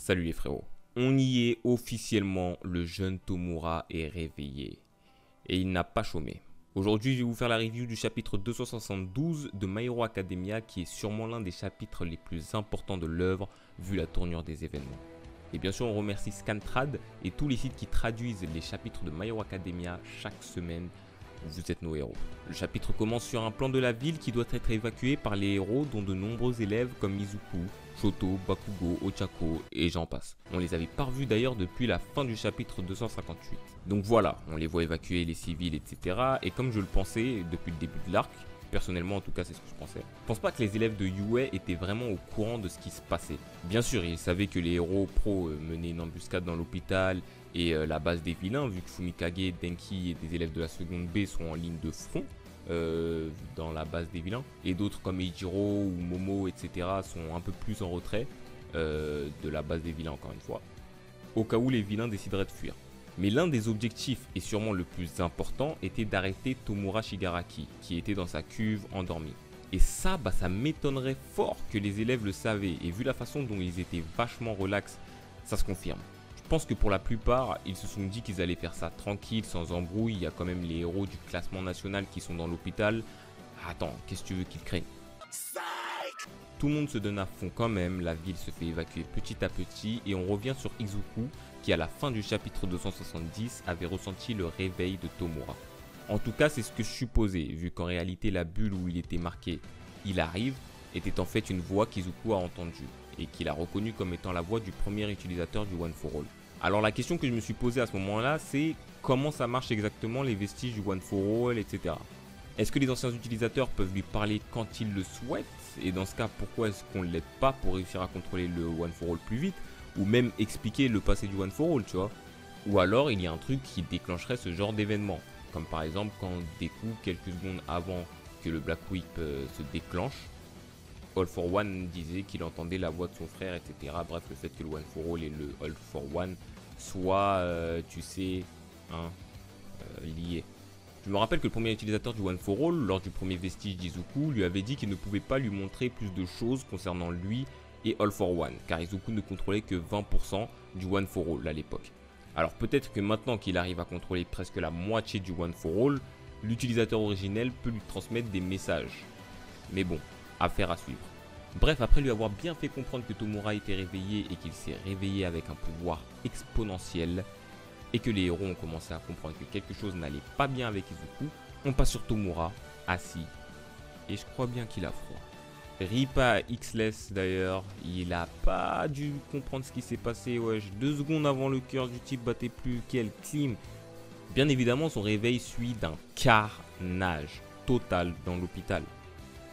Salut les frérots. On y est officiellement, le jeune Tomura est réveillé. Et il n'a pas chômé. Aujourd'hui, je vais vous faire la review du chapitre 272 de My Hero Academia, qui est sûrement l'un des chapitres les plus importants de l'œuvre, vu la tournure des événements. Et bien sûr, on remercie Scantrad et tous les sites qui traduisent les chapitres de My Hero Academia chaque semaine. Vous êtes nos héros. Le chapitre commence sur un plan de la ville qui doit être évacué par les héros, dont de nombreux élèves comme Izuku, Shoto, Bakugo, Ochako et j'en passe. On les avait pas revus d'ailleurs depuis la fin du chapitre 258. Donc voilà, on les voit évacuer les civils, etc. Et comme je le pensais depuis le début de l'arc, personnellement en tout cas c'est ce que je pensais, je pense pas que les élèves de Yue étaient vraiment au courant de ce qui se passait. Bien sûr, ils savaient que les héros pro menaient une embuscade dans l'hôpital et la base des vilains, vu que Fumikage, Denki et des élèves de la seconde B sont en ligne de front dans la base des vilains, et d'autres comme Eijiro ou Momo, etc. sont un peu plus en retrait de la base des vilains encore une fois, au cas où les vilains décideraient de fuir. Mais l'un des objectifs, et sûrement le plus important, était d'arrêter Tomura Shigaraki, qui était dans sa cuve endormi. Et ça, ça m'étonnerait fort que les élèves le savaient, et vu la façon dont ils étaient vachement relax, ça se confirme. Je pense que pour la plupart, ils se sont dit qu'ils allaient faire ça tranquille, sans embrouille. Il y a quand même les héros du classement national qui sont dans l'hôpital. Attends, qu'est-ce que tu veux qu'ils craignent? Tout le monde se donne à fond quand même, la ville se fait évacuer petit à petit et on revient sur Izuku qui à la fin du chapitre 270 avait ressenti le réveil de Tomura. En tout cas c'est ce que je supposais, vu qu'en réalité la bulle où il était marqué « Il arrive » était en fait une voix qu'Izuku a entendue et qu'il a reconnue comme étant la voix du premier utilisateur du One for All. Alors la question que je me suis posée à ce moment-là, c'est comment ça marche exactement les vestiges du One for All, etc. Est-ce que les anciens utilisateurs peuvent lui parler quand ils le souhaitent? Et dans ce cas, pourquoi est-ce qu'on ne l'aide pas pour réussir à contrôler le One for All plus vite? Ou même expliquer le passé du One for All, tu vois? Ou alors, il y a un truc qui déclencherait ce genre d'événement. Comme par exemple, quand Deku, quelques secondes avant que le Black Whip se déclenche, All for One disait qu'il entendait la voix de son frère, etc. Bref, le fait que le One for All et le All for One soient, tu sais, liés. Je me rappelle que le premier utilisateur du One for All, lors du premier vestige d'Izuku, lui avait dit qu'il ne pouvait pas lui montrer plus de choses concernant lui et All for One, car Izuku ne contrôlait que 20% du One for All à l'époque. Alors peut-être que maintenant qu'il arrive à contrôler presque la moitié du One for All, l'utilisateur originel peut lui transmettre des messages. Mais bon, affaire à suivre. Bref, après lui avoir bien fait comprendre que Tomura était réveillé et qu'il s'est réveillé avec un pouvoir exponentiel, et que les héros ont commencé à comprendre que quelque chose n'allait pas bien avec Izuku, on passe sur Tomura, assis, et je crois bien qu'il a froid. Ripa X-Less d'ailleurs, il a pas dû comprendre ce qui s'est passé, wesh, 2 secondes avant le cœur du type battait plus, quel clim. Bien évidemment, son réveil suit d'un carnage total dans l'hôpital.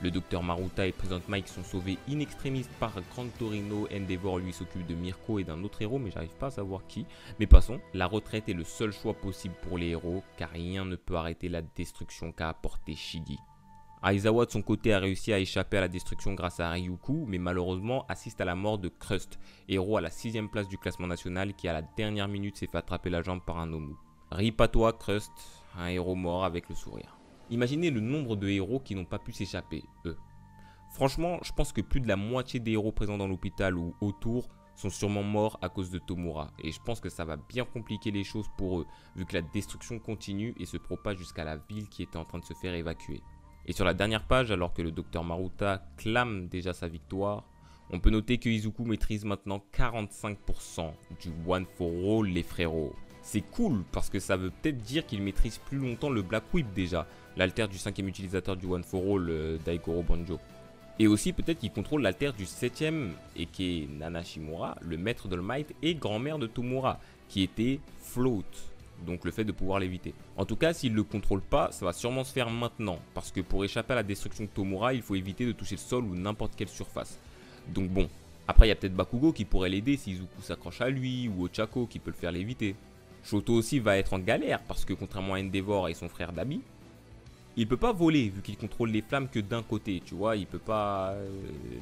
Le docteur Maruta et President Mike sont sauvés in extremis par Grand Torino. Endeavor lui s'occupe de Mirko et d'un autre héros, mais j'arrive pas à savoir qui. Mais passons, la retraite est le seul choix possible pour les héros, car rien ne peut arrêter la destruction qu'a apporté Shigi. Aizawa de son côté a réussi à échapper à la destruction grâce à Ryuku, mais malheureusement assiste à la mort de Crust, héros à la 6ème place du classement national qui à la dernière minute s'est fait attraper la jambe par un Nomu. Rip à toi Crust, un héros mort avec le sourire. Imaginez le nombre de héros qui n'ont pas pu s'échapper, eux. Franchement, je pense que plus de la moitié des héros présents dans l'hôpital ou autour sont sûrement morts à cause de Tomura. Et je pense que ça va bien compliquer les choses pour eux, vu que la destruction continue et se propage jusqu'à la ville qui était en train de se faire évacuer. Et sur la dernière page, alors que le docteur Maruta clame déjà sa victoire, on peut noter que Izuku maîtrise maintenant 45% du One for All, les frérots. C'est cool parce que ça veut peut-être dire qu'il maîtrise plus longtemps le Black Whip déjà, l'alter du 5ème utilisateur du One for All, Daigoro Banjo. Et aussi peut-être qu'il contrôle l'alter du 7ème, et qui est Nana Shimura, le maître de All Might et grand-mère de Tomura, qui était Float, donc le fait de pouvoir l'éviter. En tout cas, s'il ne le contrôle pas, ça va sûrement se faire maintenant, parce que pour échapper à la destruction de Tomura, il faut éviter de toucher le sol ou n'importe quelle surface. Donc bon, après il y a peut-être Bakugo qui pourrait l'aider si Izuku s'accroche à lui, ou Ochako qui peut le faire l'éviter. Shoto aussi va être en galère parce que contrairement à Endeavor et son frère Dabi, il peut pas voler vu qu'il contrôle les flammes que d'un côté, tu vois, il peut pas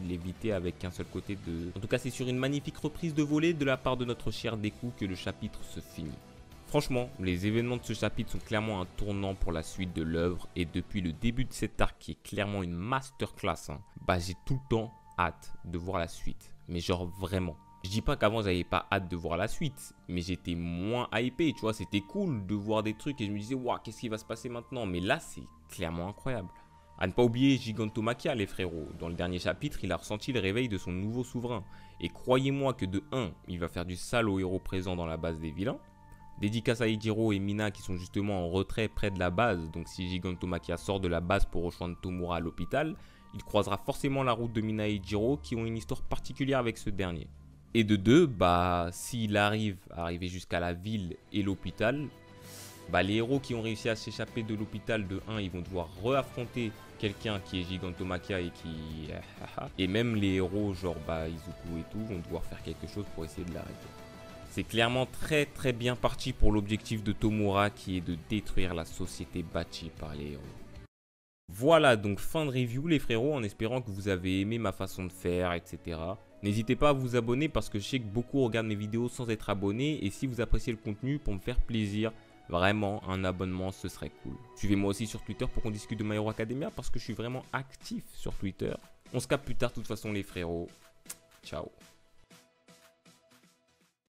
l'éviter avec qu'un seul côté de... En tout cas c'est sur une magnifique reprise de volée de la part de notre cher Deku que le chapitre se finit. Franchement, les événements de ce chapitre sont clairement un tournant pour la suite de l'œuvre et depuis le début de cet arc qui est clairement une masterclass, j'ai tout le temps hâte de voir la suite, mais genre vraiment. Je dis pas qu'avant j'avais pas hâte de voir la suite, mais j'étais moins hypé, tu vois, c'était cool de voir des trucs et je me disais, waouh, qu'est-ce qui va se passer maintenant? Mais là, c'est clairement incroyable. À ne pas oublier Gigantomachia, les frérots. Dans le dernier chapitre, il a ressenti le réveil de son nouveau souverain. Et croyez-moi que de 1, il va faire du sale aux héros présents dans la base des vilains. Dédicace à Ejiro et Mina qui sont justement en retrait près de la base. Donc si Gigantomachia sort de la base pour rejoindre Tomura à l'hôpital, il croisera forcément la route de Mina et Ejiro qui ont une histoire particulière avec ce dernier. Et de 2, s'il arrive à arriver jusqu'à la ville et l'hôpital, les héros qui ont réussi à s'échapper de l'hôpital de 1, ils vont devoir re-affronter quelqu'un qui est Gigantomachia et qui... Et même les héros genre Izuku et tout vont devoir faire quelque chose pour essayer de l'arrêter. C'est clairement très bien parti pour l'objectif de Tomura qui est de détruire la société bâtie par les héros. Voilà donc fin de review les frérots, en espérant que vous avez aimé ma façon de faire, etc. N'hésitez pas à vous abonner parce que je sais que beaucoup regardent mes vidéos sans être abonnés et si vous appréciez le contenu, pour me faire plaisir, vraiment un abonnement ce serait cool. Suivez-moi aussi sur Twitter pour qu'on discute de My Hero Academia parce que je suis vraiment actif sur Twitter. On se capte plus tard de toute façon les frérots. Ciao.